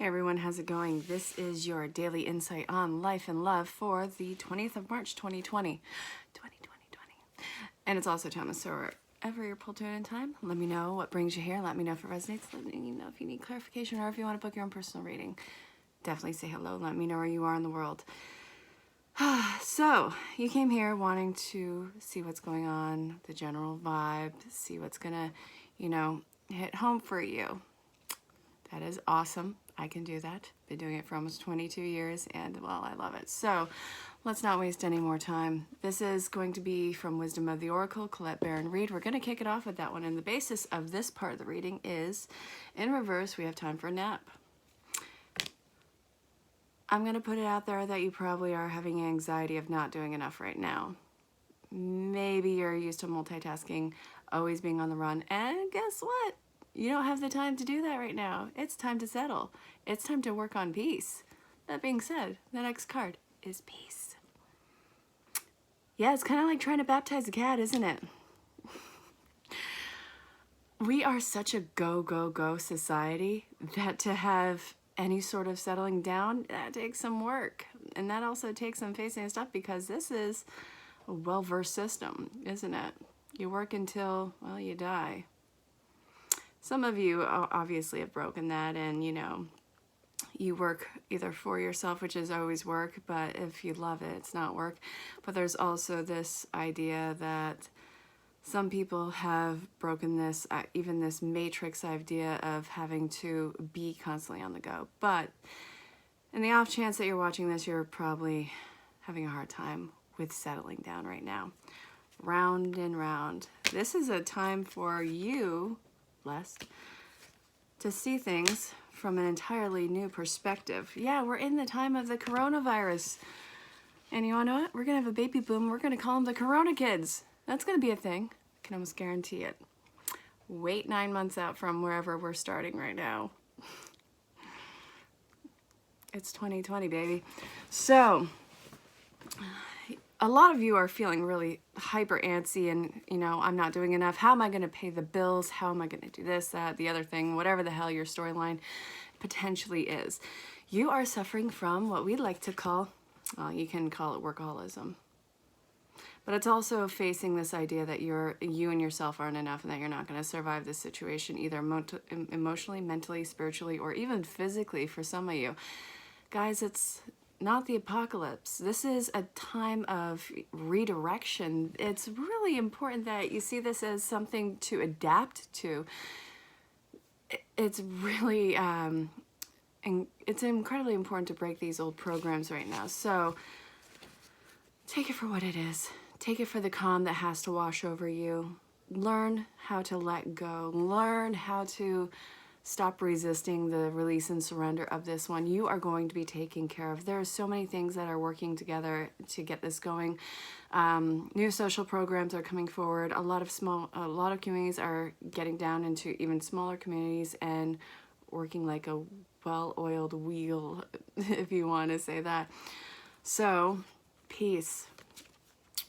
Hey everyone, how's it going? This is your daily insight on life and love for the 20th of March, 2020. And it's also Thomas, so wherever you're pulled to it in time, let me know what brings you here. Let me know if it resonates. Let me know if you need clarification or if you want to book your own personal reading. Definitely say hello. Let me know where you are in the world. So, you came here wanting to see what's going on, the general vibe, see what's gonna, hit home for you. That is awesome. I can do that. Been doing it for almost 22 years and, well, I love it. So let's not waste any more time. This is going to be from Wisdom of the Oracle, Colette Baron Reed. We're going to kick it off with that one. And the basis of this part of the reading is, in reverse, we have time for a nap. I'm going to put it out there that you probably are having anxiety of not doing enough right now. Maybe you're used to multitasking, always being on the run. And guess what? You don't have the time to do that right now. It's time to settle. It's time to work on peace. That being said, the next card is peace. Yeah, it's kind of like trying to baptize a cat, isn't it? We are such a go, go, go society that to have any sort of settling down, that takes some work. And that also takes some facing stuff because this is a well-versed system, isn't it? You work until, well, you die. Some of you obviously have broken that and, you work either for yourself, which is always work, but if you love it, it's not work. But there's also this idea that some people have broken this, even this matrix idea of having to be constantly on the go. But in the off chance that you're watching this, you're probably having a hard time with settling down right now. Round and round. This is a time for you, blessed, to see things from an entirely new perspective. Yeah, we're in the time of the coronavirus. And you wanna know what? We're gonna have a baby boom. We're gonna call them the Corona kids. That's gonna be a thing. I can almost guarantee it. Wait 9 months out from wherever we're starting right now. It's 2020, baby. So, a lot of you are feeling really hyper antsy and, I'm not doing enough. How am I going to pay the bills? How am I going to do this, that, the other thing, whatever the hell your storyline potentially is. You are suffering from what we like to call, well, you can call it workaholism. But it's also facing this idea that you and yourself aren't enough and that you're not going to survive this situation either emotionally, mentally, spiritually, or even physically for some of you. Guys, it's not the apocalypse. This is a time of redirection. It's really important that you see this as something to adapt to. It's really, and it's incredibly important to break these old programs right now. So take it for what it is. Take it for the calm that has to wash over you. Learn how to let go. Learn how to stop resisting the release and surrender of this one. You are going to be taken care of. There are so many things that are working together to get this going. New social programs are coming forward. A lot of communities are getting down into even smaller communities and working like a well-oiled wheel, if you want to say that. So, peace.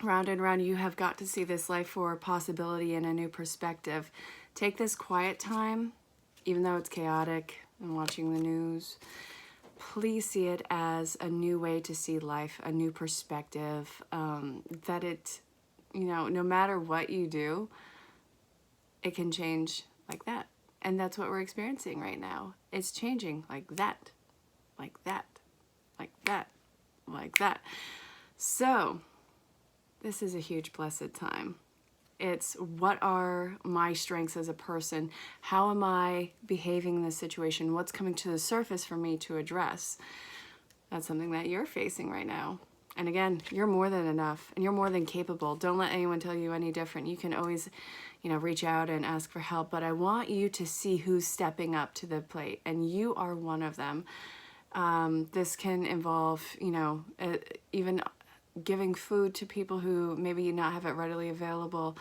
Round and round, you have got to see this life for possibility and a new perspective. Take this quiet time, even though it's chaotic and watching the news, please see it as a new way to see life, a new perspective, that it, no matter what you do, it can change like that. And that's what we're experiencing right now. It's changing like that, like that, like that, like that. So, this is a huge blessed time. It's what are my strengths as a person? How am I behaving in this situation? What's coming to the surface for me to address? That's something that you're facing right now. And again, you're more than enough and you're more than capable. Don't let anyone tell you any different. You can always, reach out and ask for help, but I want you to see who's stepping up to the plate and you are one of them. This can involve, even giving food to people who maybe not have it readily available.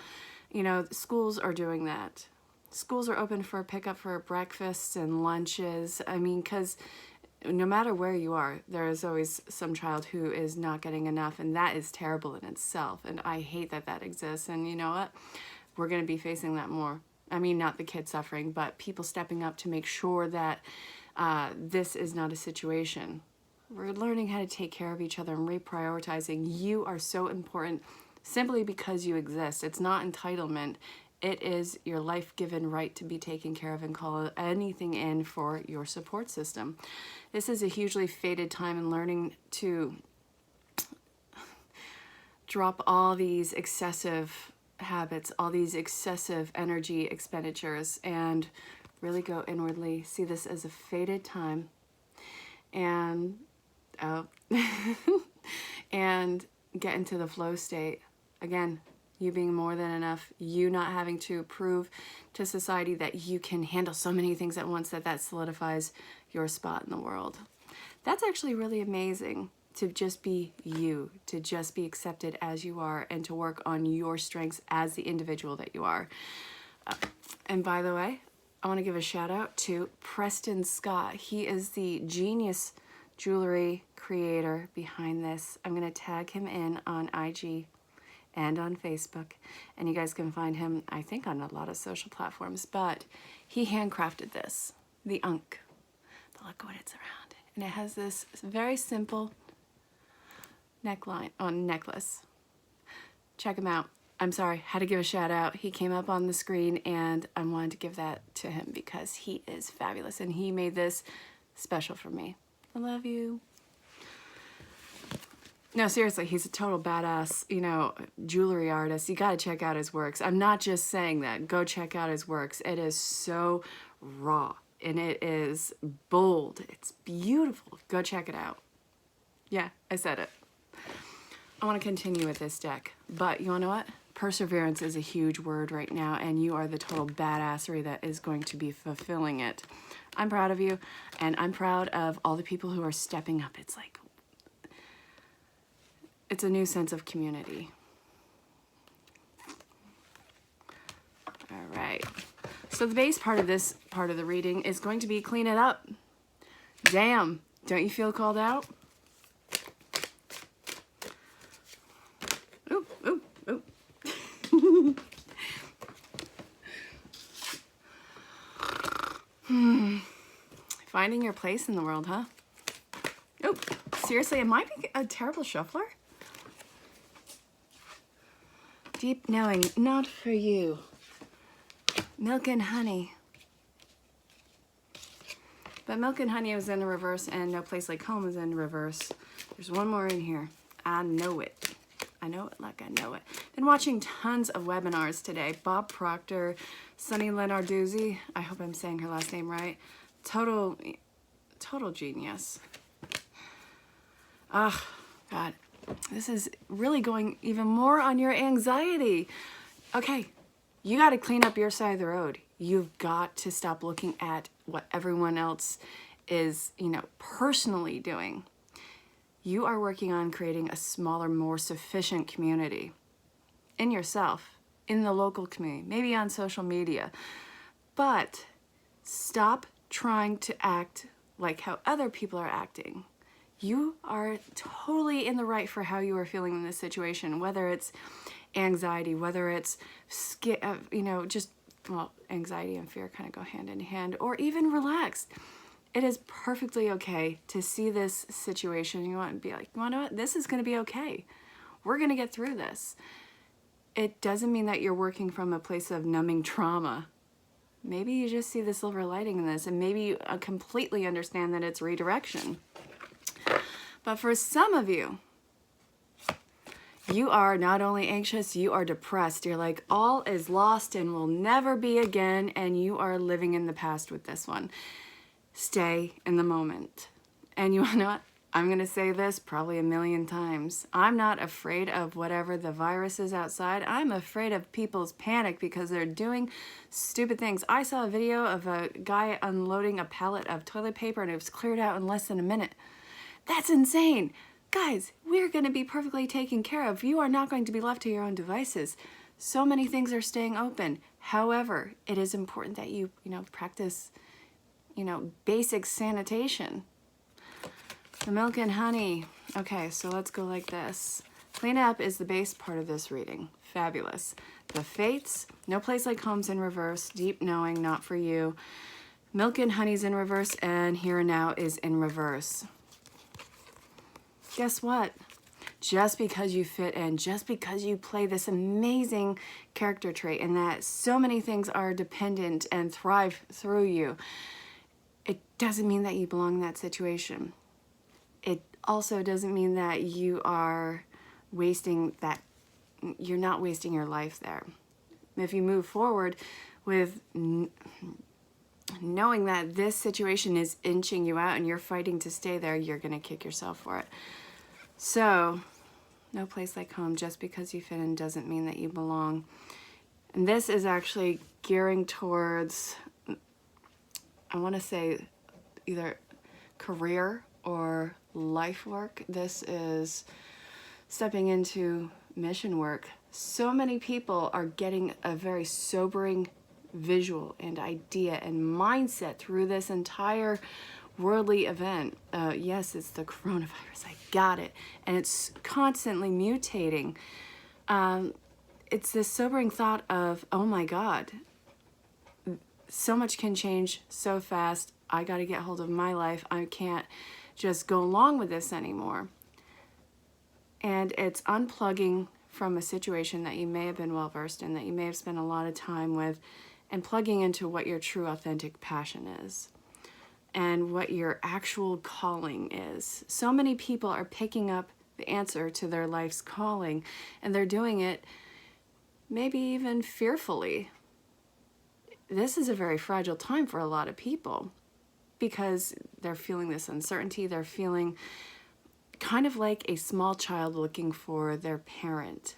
Schools are doing that. Schools are open for pickup for breakfasts and lunches. I mean, because no matter where you are, there is always some child who is not getting enough, and that is terrible in itself. And I hate that that exists. And you know what? We're going to be facing that more. I mean, not the kids suffering, but people stepping up to make sure that this is not a situation. We're learning how to take care of each other and reprioritizing. You are so important simply because you exist. It's not entitlement. It is your life-given right to be taken care of and call anything in for your support system. This is a hugely fated time in learning to drop all these excessive habits, all these excessive energy expenditures, and really go inwardly. See this as a fated time, and and get into the flow state. Again, you being more than enough, you not having to prove to society that you can handle so many things at once that solidifies your spot in the world. That's actually really amazing, to just be you, to just be accepted as you are, and to work on your strengths as the individual that you are. And by the way, I want to give a shout out to Preston Scott. He is the genius jewelry creator behind this. I'm going to tag him in on IG and on Facebook, and you guys can find him, I think, on a lot of social platforms, but he handcrafted this, the Unk. But look what it's around. And it has this very simple neckline on necklace. Check him out. I'm sorry, had to give a shout out. He came up on the screen and I wanted to give that to him because he is fabulous and he made this special for me. I love you. No, seriously, he's a total badass, you know, jewelry artist. You got to check out his works. I'm not just saying that. Go check out his works. It is so raw and it is bold. It's beautiful. Go check it out. Yeah, I said it. I want to continue with this deck, but you want to know what? Perseverance is a huge word right now, and you are the total badassery that is going to be fulfilling it. I'm proud of you, and I'm proud of all the people who are stepping up. It's like, it's a new sense of community. All right. So the base part of this part of the reading is going to be clean it up. Damn, don't you feel called out? Ooh, ooh, ooh. Finding your place in the world, huh? Oh, seriously, am I a terrible shuffler? Deep knowing, not for you. Milk and honey. But milk and honey was in reverse, and no place like home is in reverse. There's one more in here. I know it. I know it like I know it. Been watching tons of webinars today. Bob Proctor, Sunny Lenarduzzi. I hope I'm saying her last name right. Total genius. Ah, God. This is really going even more on your anxiety. Okay, you got to clean up your side of the road. You've got to stop looking at what everyone else is, you know, personally doing. You are working on creating a smaller, more sufficient community in yourself, in the local community, maybe on social media. But stop trying to act like how other people are acting. You are totally in the right for how you are feeling in this situation, whether it's anxiety, whether it's, you know, just, well, anxiety and fear kind of go hand in hand, or even relaxed. It is perfectly okay to see this situation. You want to be like, you know what? This is going to be okay. We're going to get through this. It doesn't mean that you're working from a place of numbing trauma. Maybe you just see the silver lining in this, and maybe you completely understand that it's redirection. But for some of you, you are not only anxious, you are depressed. You're like, all is lost and will never be again, and you are living in the past with this one. Stay in the moment. And you know what? I'm going to say this probably a million times. I'm not afraid of whatever the virus is outside. I'm afraid of people's panic because they're doing stupid things. I saw a video of a guy unloading a pallet of toilet paper and it was cleared out in less than a minute. That's insane. Guys, we're going to be perfectly taken care of. You are not going to be left to your own devices. So many things are staying open. However, it is important that you practice, basic sanitation. The milk and honey. Okay, so let's go like this. Clean up is the base part of this reading. Fabulous. The fates, no place like home's in reverse. Deep knowing, not for you. Milk and Honey's in reverse, and Here and Now is in reverse. Guess what? Just because you fit in, just because you play this amazing character trait and that so many things are dependent and thrive through you, it doesn't mean that you belong in that situation. It also doesn't mean that you are you're not wasting your life there. If you move forward with knowing that this situation is inching you out and you're fighting to stay there, you're going to kick yourself for it. So, no place like home. Just because you fit in doesn't mean that you belong. And this is actually gearing towards, I want to say, either career or life work. This is stepping into mission work. So many people are getting a very sobering visual and idea and mindset through this entire worldly event. Yes, it's the coronavirus. I got it. And it's constantly mutating. It's this sobering thought of, oh my God, so much can change so fast. I got to get hold of my life. I can't just go along with this anymore. And it's unplugging from a situation that you may have been well versed in, that you may have spent a lot of time with, and plugging into what your true authentic passion is and what your actual calling is. So many people are picking up the answer to their life's calling, and they're doing it maybe even fearfully. This is a very fragile time for a lot of people because they're feeling this uncertainty. They're feeling kind of like a small child looking for their parent,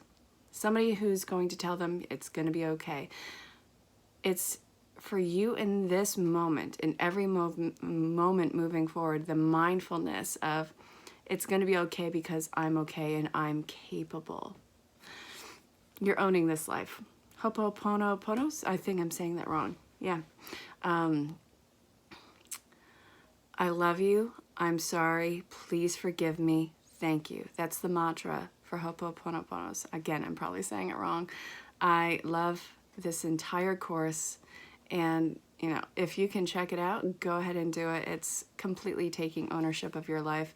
somebody who's going to tell them it's going to be okay. It's for you in this moment, in every moment moving forward, the mindfulness of it's going to be okay because I'm okay and I'm capable. You're owning this life. Ho'oponoponos? I think I'm saying that wrong. Yeah. I love you. I'm sorry. Please forgive me. Thank you. That's the mantra for Ho'oponoponos. Again, I'm probably saying it wrong. I love this entire course, and you know, if you can check it out, go ahead and do it. It's completely taking ownership of your life,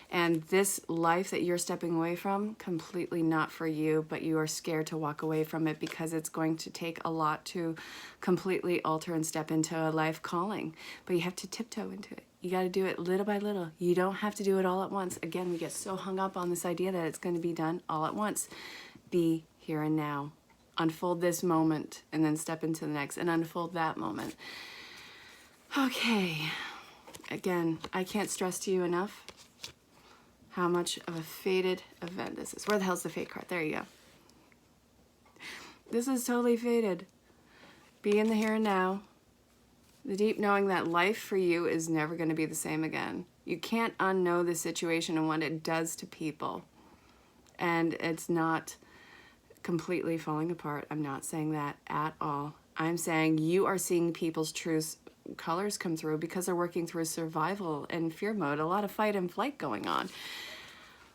and this life that you're stepping away from, completely not for you, but you are scared to walk away from it because it's going to take a lot to completely alter and step into a life calling. But you have to tiptoe into it. You got to do it little by little. You don't have to do it all at once. Again, we get so hung up on this idea that it's going to be done all at once. Be here and now. Unfold this moment and then step into the next and unfold that moment. Okay. Again, I can't stress to you enough how much of a fated event this is. Where the hell's the fate card? There you go. This is totally fated. Be in the here and now. The deep knowing that life for you is never going to be the same again. You can't unknow the situation and what it does to people. And it's not completely falling apart. I'm not saying that at all. I'm saying you are seeing people's true colors come through because they're working through survival and fear mode. A lot of fight and flight going on.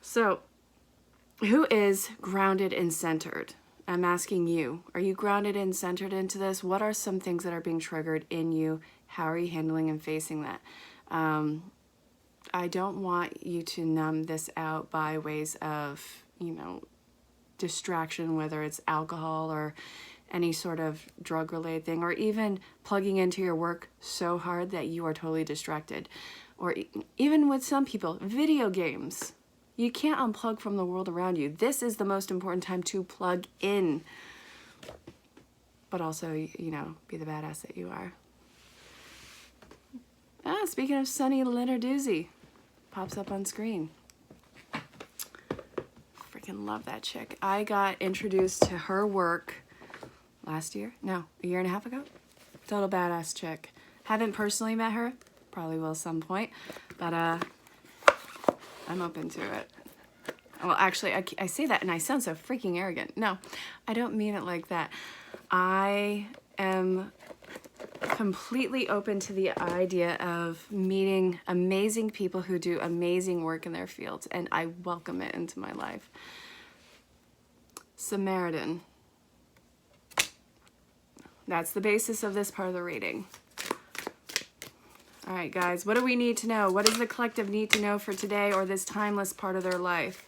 So, who is grounded and centered? I'm asking you, are you grounded and centered into this? What are some things that are being triggered in you? How are you handling and facing that? I don't want you to numb this out by ways of, distraction, whether it's alcohol or any sort of drug-related thing, or even plugging into your work so hard that you are totally distracted. Or even with some people, video games. You can't unplug from the world around you. This is the most important time to plug in. But also, be the badass that you are. Speaking of Sunny Lenarduzzi, pops up on screen. Freaking love that chick. I got introduced to her work last year. No, a year and a half ago. Total badass chick. Haven't personally met her. Probably will at some point. But I'm open to it. Well, actually, I say that and I sound so freaking arrogant. No, I don't mean it like that. I am completely open to the idea of meeting amazing people who do amazing work in their fields, and I welcome it into my life. Samaritan. That's the basis of this part of the reading. All right, guys, what do we need to know? What does the collective need to know for today or this timeless part of their life?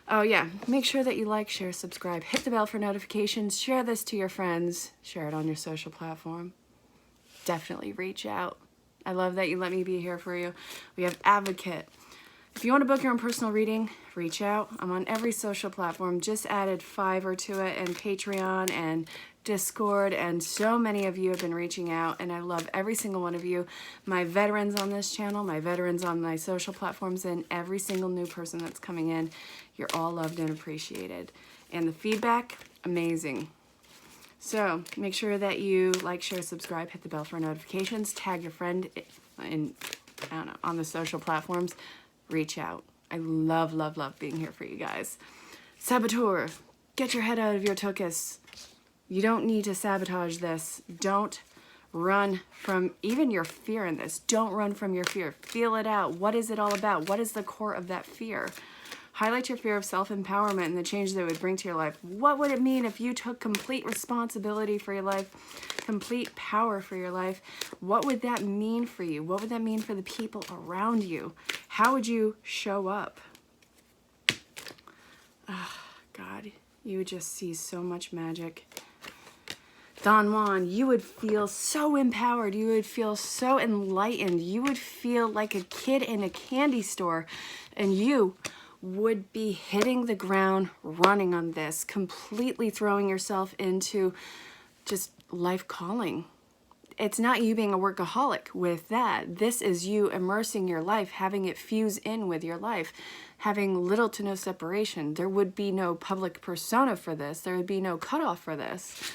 Oh yeah, make sure that you like, share, subscribe, hit the bell for notifications, share this to your friends, share it on your social platform. Definitely reach out. I love that you let me be here for you. We have Advocate. If you want to book your own personal reading, reach out. I'm on every social platform. Just added Fiverr to it, and Patreon and Discord, and so many of you have been reaching out, and I love every single one of you. My veterans on this channel, my veterans on my social platforms, and every single new person that's coming in. You're all loved and appreciated. And the feedback, amazing. So make sure that you like, share, subscribe, hit the bell for notifications, tag your friend in, I don't know, on the social platforms. Reach out. I love, love, love being here for you guys. Saboteur, get your head out of your tuchus. You don't need to sabotage this. Don't run from even your fear in this. Don't run from your fear. Feel it out. What is it all about? What is the core of that fear? Highlight your fear of self-empowerment and the change that it would bring to your life. What would it mean if you took complete responsibility for your life, complete power for your life? What would that mean for you? What would that mean for the people around you? How would you show up? Oh, God, you would just see so much magic. Don Juan, you would feel so empowered. You would feel so enlightened. You would feel like a kid in a candy store, and you would be hitting the ground running on this, completely throwing yourself into just life calling. It's not you being a workaholic with that. This is you immersing your life, having it fuse in with your life, having little to no separation. There would be no public persona for this. There would be no cutoff for this.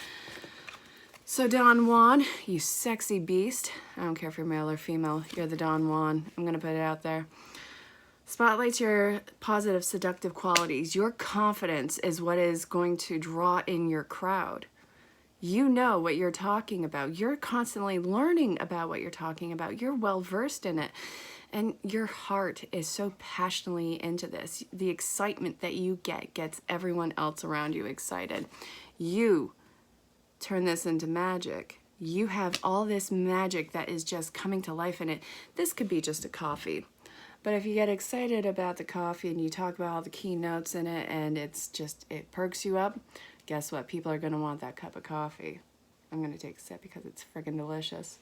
So Don Juan, you sexy beast. I don't care if you're male or female. You're the Don Juan. I'm going to put it out there. Spotlights your positive, seductive qualities. Your confidence is what is going to draw in your crowd. You know what you're talking about. You're constantly learning about what you're talking about. You're well versed in it. And your heart is so passionately into this. The excitement that you get gets everyone else around you excited. You turn this into magic. You have all this magic that is just coming to life in it. This could be just a coffee. But if you get excited about the coffee and you talk about all the key notes in it and it's just, it perks you up, guess what? People are going to want that cup of coffee. I'm going to take a sip because it's friggin' delicious.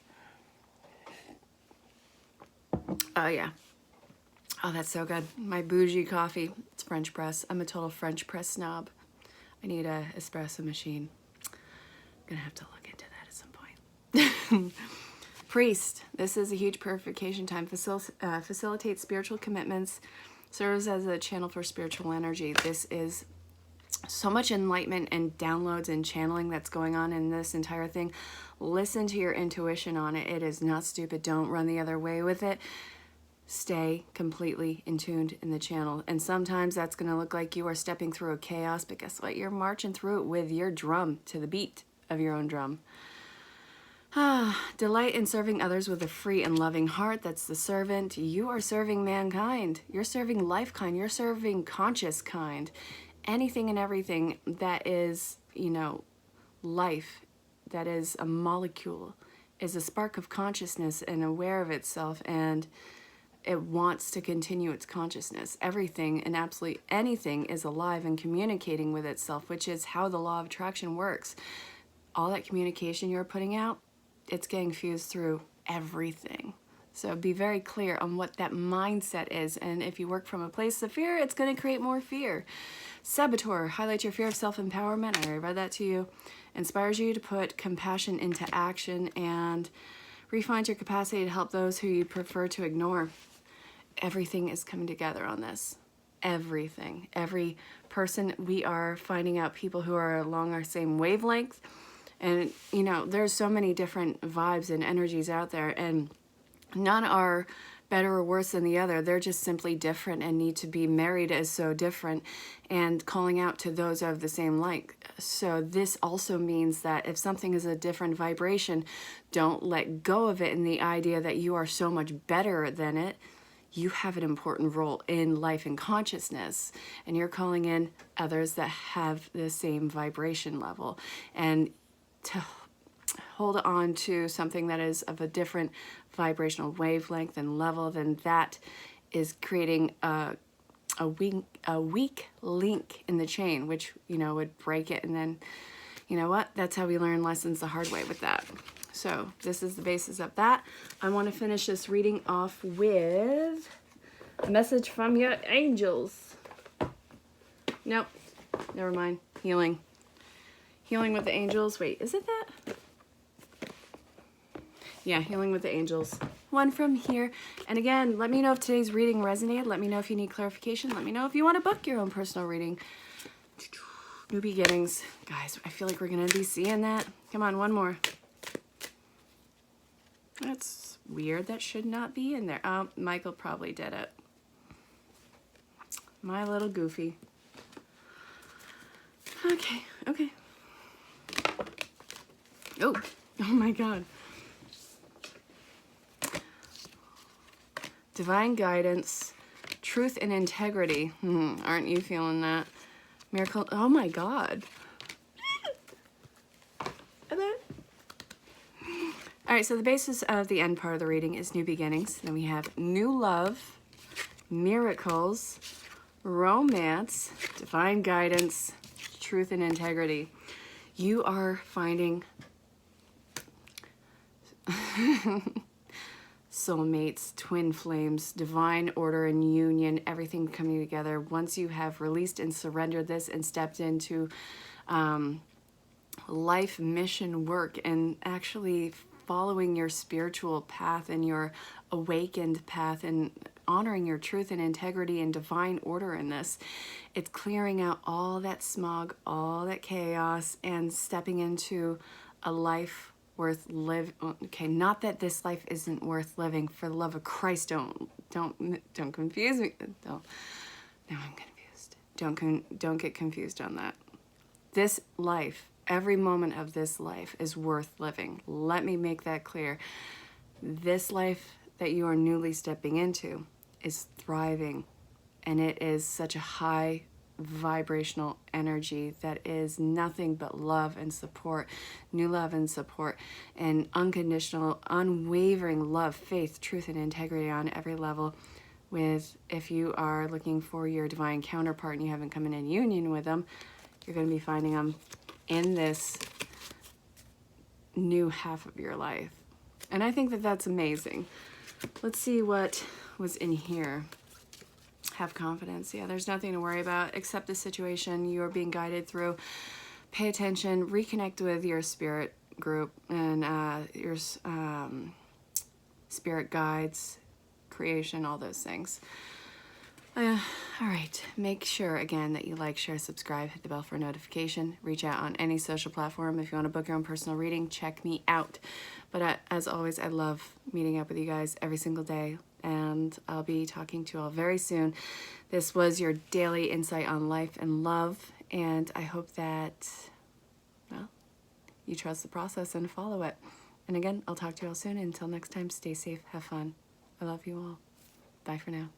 Oh, yeah. Oh, that's so good. My bougie coffee. It's French press. I'm a total French press snob. I need a espresso machine. I'm going to have to look into that at some point. Priest, this is a huge purification time. Facilitates spiritual commitments, serves as a channel for spiritual energy. This is so much enlightenment and downloads and channeling that's going on in this entire thing. Listen to your intuition on it. It is not stupid. Don't run the other way with it. Stay completely in tuned in the channel. And sometimes that's going to look like you are stepping through a chaos, but guess what? You're marching through it with your drum to the beat of your own drum. Delight in serving others with a free and loving heart. That's the servant. You are serving mankind. You're serving life kind. You're serving conscious kind. Anything and everything that is, you know, life, that is a molecule, is a spark of consciousness and aware of itself, and it wants to continue its consciousness. Everything and absolutely anything is alive and communicating with itself, which is how the law of attraction works. All that communication you're putting out, it's getting fused through everything. So be very clear on what that mindset is. And if you work from a place of fear, it's going to create more fear. Saboteur, highlight your fear of self-empowerment. I already read that to you. Inspires you to put compassion into action and refines your capacity to help those who you prefer to ignore. Everything is coming together on this. Everything. Every person, we are finding out people who are along our same wavelength. And, you know, there's so many different vibes and energies out there, and none are better or worse than the other. They're just simply different and need to be married as so different and calling out to those of the same like. So this also means that if something is a different vibration, don't let go of it in the idea that you are so much better than it. You have an important role in life and consciousness, and you're calling in others that have the same vibration level. And to hold on to something that is of a different vibrational wavelength and level, then that is creating a weak link in the chain, which, you know, would break it. And then, you know what? That's how we learn lessons the hard way with that. So this is the basis of that. I want to finish this reading off with a message from your angels. Nope, never mind. Healing. Healing with the angels. Wait, is it that? Yeah, healing with the angels. One from here. And again, let me know if today's reading resonated. Let me know if you need clarification. Let me know if you want to book your own personal reading. New beginnings. Guys, I feel like we're going to be seeing that. Come on, one more. That's weird. That should not be in there. Oh, Michael probably did it. My little goofy. Okay, okay. Oh my God. Divine guidance, truth and integrity. Aren't you feeling that? Miracle. Oh my God. All right, so the basis of the end part of the reading is new beginnings. Then we have new love, miracles, romance, divine guidance, truth and integrity. You are finding soulmates, twin flames, divine order and union, everything coming together. Once you have released and surrendered this and stepped into life mission work and actually following your spiritual path and your awakened path and honoring your truth and integrity and divine order in this, it's clearing out all that smog, all that chaos, and stepping into a life worth living. Okay, not that this life isn't worth living. For the love of Christ, don't confuse me. Now I'm confused. Don't get confused on that. This life, every moment of this life is worth living. Let me make that clear. This life that you are newly stepping into is thriving, and it is such a high vibrational energy that is nothing but love and support, new love and support, and unconditional, unwavering love, faith, truth, and integrity on every level. With, if you are looking for your divine counterpart and you haven't come in union with them, you're going to be finding them in this new half of your life. And I think that that's amazing. Let's see what was in here. Have confidence. Yeah, there's nothing to worry about. Accept the situation you are being guided through. Pay attention. Reconnect with your spirit group and your spirit guides, creation, all those things. All right. Make sure, again, that you like, share, subscribe, hit the bell for a notification. Reach out on any social platform. If you want to book your own personal reading, check me out. But as always, I love meeting up with you guys every single day. And I'll be talking to you all very soon. This was your daily insight on life and love. And I hope that, well, you trust the process and follow it. And again, I'll talk to you all soon. Until next time, stay safe, have fun. I love you all. Bye for now.